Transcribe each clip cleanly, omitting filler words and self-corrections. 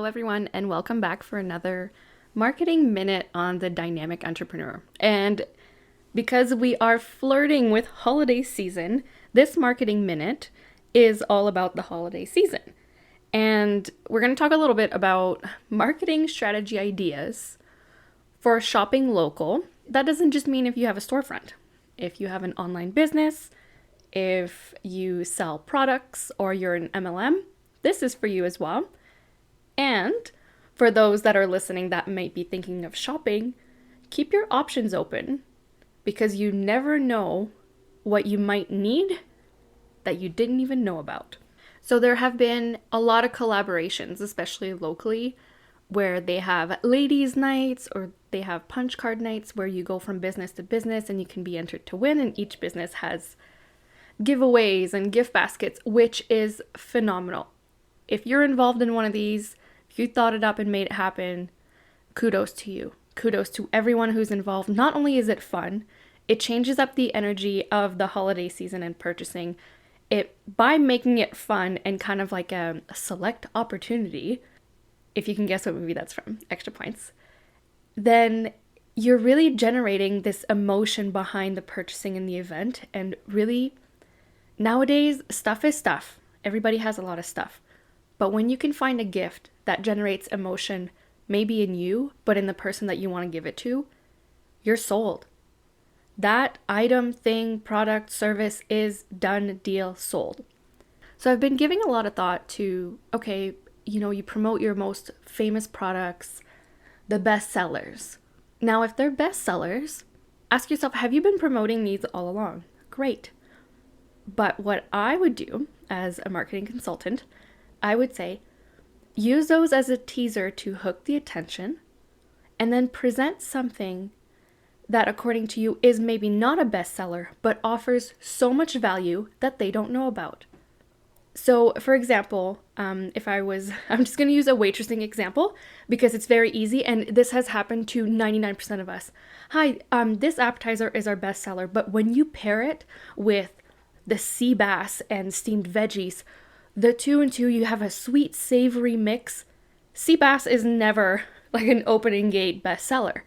everyone, and welcome back for another marketing minute on the dynamic entrepreneur. And because we are flirting with holiday season, this marketing minute is all about the holiday season. And we're going to talk a little bit about marketing strategy ideas for shopping local. That doesn't just mean if you have a storefront. If you have an online business, if you sell products, or you're an MLM, this is for you as well. And for those that are listening that might be thinking of shopping, keep your options open because you never know what you might need that you didn't even know about. So there have been a lot of collaborations, especially locally, where they have ladies' nights or they have punch card nights where you go from business to business and you can be entered to win, and each business has giveaways and gift baskets, which is phenomenal. If you're involved in one of these, if you thought it up and made it happen, kudos to you. Kudos to everyone who's involved. Not only is it fun, it changes up the energy of the holiday season and purchasing. By making it fun and kind of like a select opportunity, if you can guess what movie that's from, extra points, then you're really generating this emotion behind the purchasing in the event. And really, nowadays, stuff is stuff. Everybody has a lot of stuff. But when you can find a gift that generates emotion, maybe in you, but in the person that you want to give it to, you're sold. That item, thing, product, service is done, deal, sold. So I've been giving a lot of thought to, okay, you promote your most famous products, the best sellers. Now, if they're best sellers, ask yourself, have you been promoting these all along? Great. But what I would do as a marketing consultant, I would say, use those as a teaser to hook the attention and then present something that, according to you, is maybe not a bestseller, but offers so much value that they don't know about. So, for example, I'm just going to use a waitressing example because it's very easy and this has happened to 99% of us. Hi, this appetizer is our bestseller, but when you pair it with the sea bass and steamed veggies, the two and two, you have a sweet, savory mix. Sea bass is never like an opening gate bestseller.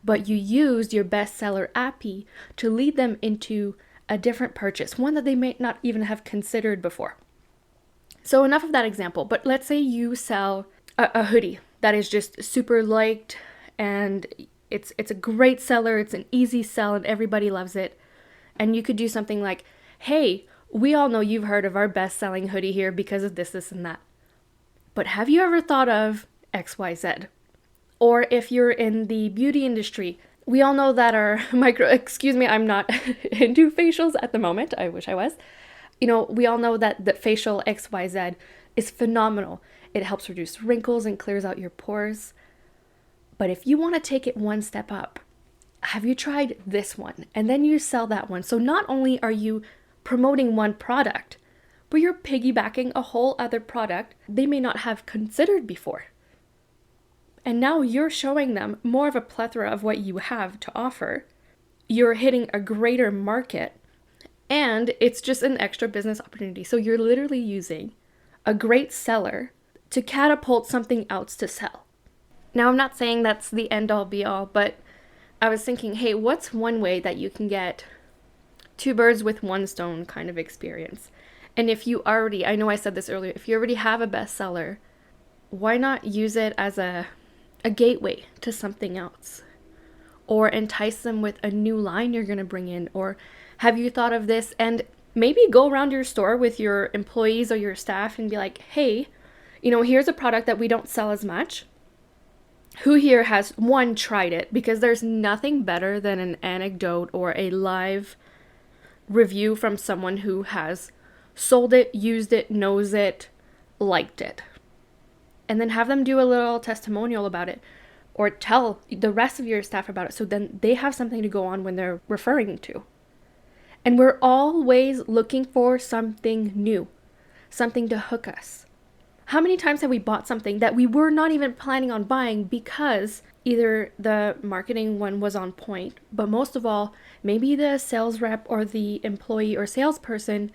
But you used your bestseller appy to lead them into a different purchase, one that they may not even have considered before. So enough of that example, but let's say you sell a hoodie that is just super liked and it's a great seller, it's an easy sell and everybody loves it. And you could do something like, hey, we all know you've heard of our best-selling hoodie here because of this, this, and that. But have you ever thought of XYZ? Or if you're in the beauty industry, we all know that our I'm not into facials at the moment. I wish I was. We all know that the facial XYZ is phenomenal. It helps reduce wrinkles and clears out your pores. But if you want to take it one step up, have you tried this one? And then you sell that one. So not only are you promoting one product, but you're piggybacking a whole other product they may not have considered before. And now you're showing them more of a plethora of what you have to offer. You're hitting a greater market, and it's just an extra business opportunity. So you're literally using a great seller to catapult something else to sell. Now, I'm not saying that's the end all be all, but I was thinking, hey, what's one way that you can get two birds with one stone kind of experience? And if you already, I know I said this earlier, if you already have a bestseller, why not use it as a gateway to something else? Or entice them with a new line you're going to bring in? Or have you thought of this? And maybe go around your store with your employees or your staff and be like, hey, here's a product that we don't sell as much. Who here has, one, tried it? Because there's nothing better than an anecdote or a live review from someone who has sold it, used it, knows it, liked it. And then have them do a little testimonial about it or tell the rest of your staff about it so then they have something to go on when they're referring to. And we're always looking for something new, something to hook us. How many times have we bought something that we were not even planning on buying because either the marketing one was on point, but most of all, maybe the sales rep or the employee or salesperson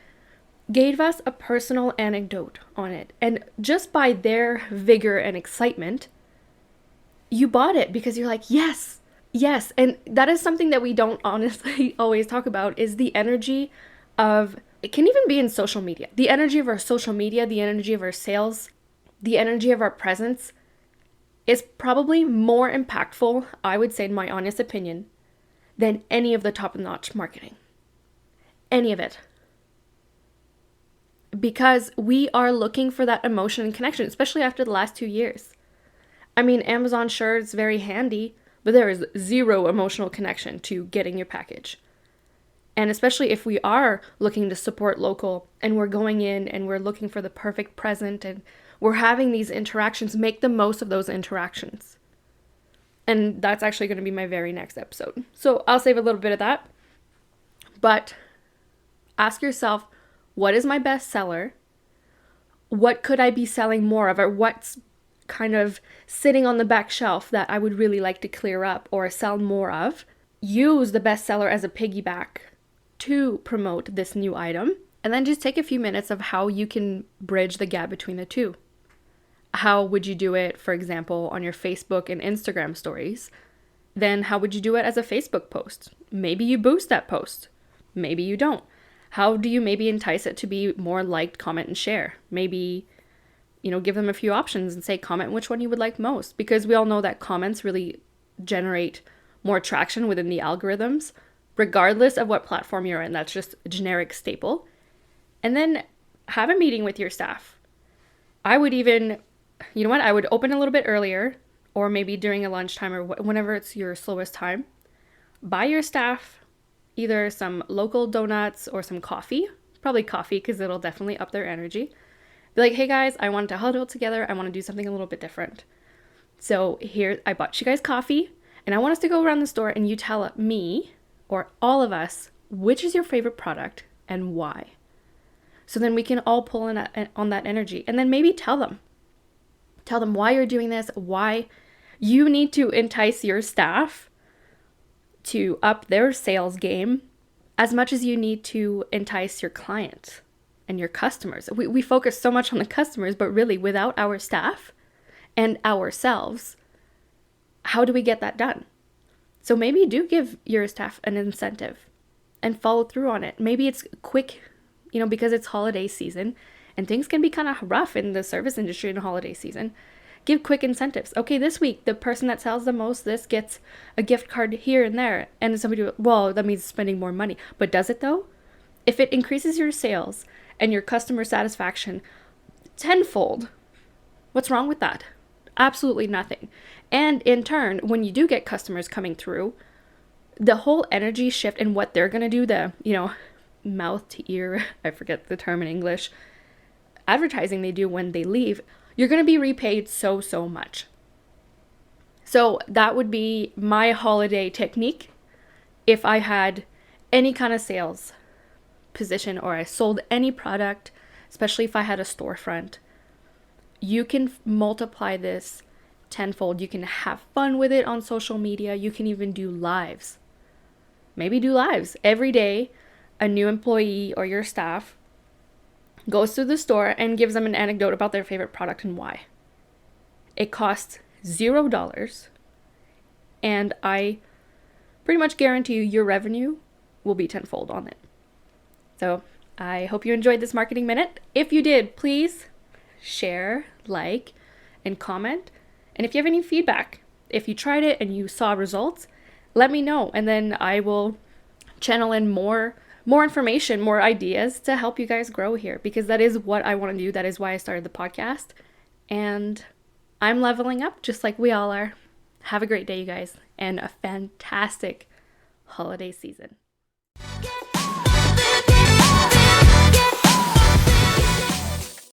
gave us a personal anecdote on it. And just by their vigor and excitement, you bought it because you're like, yes, yes. And that is something that we don't honestly always talk about, is the energy of, it can even be in social media, the energy of our social media, the energy of our sales, the energy of our presence is probably more impactful, I would say in my honest opinion, than any of the top-notch marketing. Any of it. Because we are looking for that emotion and connection, especially after the last 2 years. I mean, Amazon sure is very handy, but there is zero emotional connection to getting your package. And especially if we are looking to support local and we're going in and we're looking for the perfect present and we're having these interactions, make the most of those interactions. And that's actually going to be my very next episode. So I'll save a little bit of that. But ask yourself, what is my best seller? What could I be selling more of? Or what's kind of sitting on the back shelf that I would really like to clear up or sell more of? Use the best seller as a piggyback to promote this new item. And then just take a few minutes of how you can bridge the gap between the two. How would you do it, for example, on your Facebook and Instagram stories? Then how would you do it as a Facebook post? Maybe you boost that post. Maybe you don't. How do you maybe entice it to be more liked, comment, and share? Maybe, give them a few options and say comment which one you would like most. Because we all know that comments really generate more traction within the algorithms, regardless of what platform you're in. That's just a generic staple. And then have a meeting with your staff. I would even, I would open a little bit earlier, or maybe during a lunchtime or whenever it's your slowest time. Buy your staff either some local donuts or some coffee. Probably coffee because it'll definitely up their energy. Be like, hey guys, I want to huddle together. I want to do something a little bit different. So here, I bought you guys coffee and I want us to go around the store and you tell me or all of us which is your favorite product and why. So then we can all pull in on that energy and then maybe tell them why you're doing this, why you need to entice your staff to up their sales game as much as you need to entice your clients and your customers. We focus so much on the customers, but really without our staff and ourselves, how do we get that done? So maybe do give your staff an incentive and follow through on it. Maybe it's quick, because it's holiday season and things can be kind of rough in the service industry in holiday season. Give quick incentives. Okay, this week, the person that sells the most, this gets a gift card here and there. And somebody, well, that means spending more money. But does it though? If it increases your sales and your customer satisfaction tenfold, what's wrong with that? Absolutely nothing. And in turn, when you do get customers coming through, the whole energy shift in what they're going to do, the, mouth to ear, I forget the term in English, advertising they do when they leave, you're going to be repaid so much. So that would be my holiday technique. If I had any kind of sales position or I sold any product, especially if I had a storefront, you can multiply this tenfold. You can have fun with it on social media. You can even do lives. Maybe do lives. Every day, a new employee or your staff goes through the store and gives them an anecdote about their favorite product and why. It costs $0, and I pretty much guarantee you your revenue will be tenfold on it. So I hope you enjoyed this marketing minute. If you did, please share, like, and comment. And if you have any feedback, if you tried it and you saw results, let me know, and then I will channel in more information, more ideas to help you guys grow here, because that is what I want to do. That is why I started the podcast, and I'm leveling up just like we all are. Have a great day, you guys, and a fantastic holiday season.